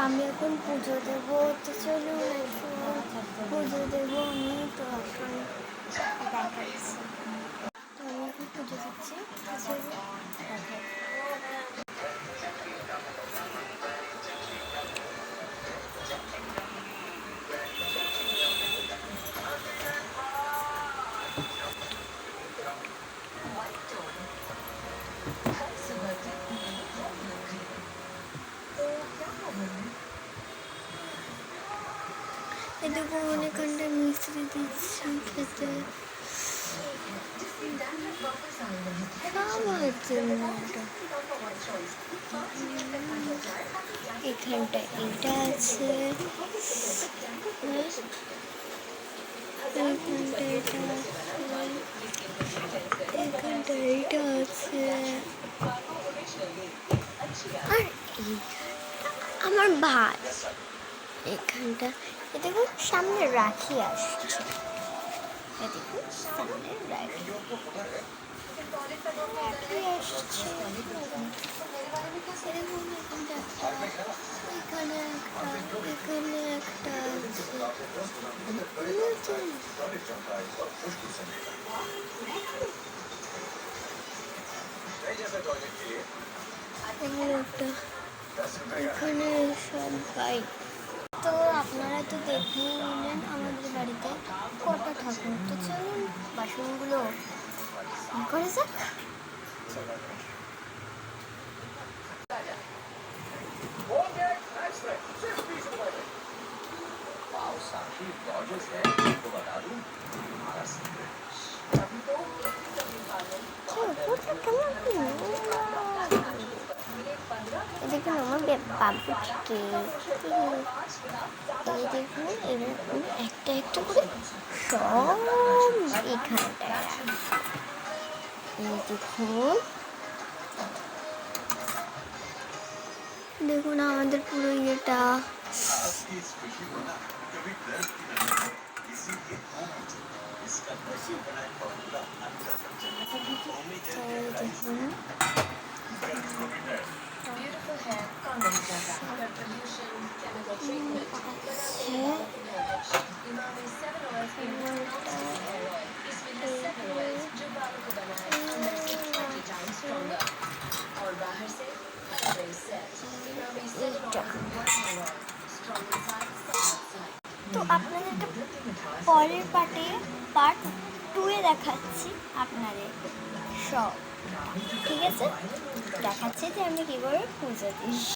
আমি এখন পুজো দেবো, তো চলুন এখন পুজো দেবো আমি। তো এখন দেখাচ্ছি, তো আমি এখন পুজো দিচ্ছি, দেখাই। এদিকে অনেকখানটা মিস্ত্রি দিচ্ছি খেতে খাওয়ার জন্য। এখানটা এটা আছে, এখানটা এটা আছে, এখানটা এটা আছে, আর আমার ভাত এখানটা। এ দেখুন সামনে রাখি আসছে, এ দেখুন সামনে রাখি আসছে। দেখুন এখানটা একটা, এখানে একটা, এখানে একটা আছে। এখানে সবাই, তো আপনারা তো দেখেই নিলেন আমাদের বাড়িতে কটা ঠাকুর। তো চলুন বাসনগুলো করে যাক। দেখুন আমার বাবুটিকে, এই দেখুন এরকম একটা একটা করে সব এখানটায়। এই দেখুন, দেখুন আমাদের পুরো ইয়েটা। দেখুন তো আপনাদেরকে পরের পার্ট 2-এ দেখাচ্ছি আপনাদের সব, ঠিক আছে? দেখাচ্ছি যে আমি কী করে পুজো দিই।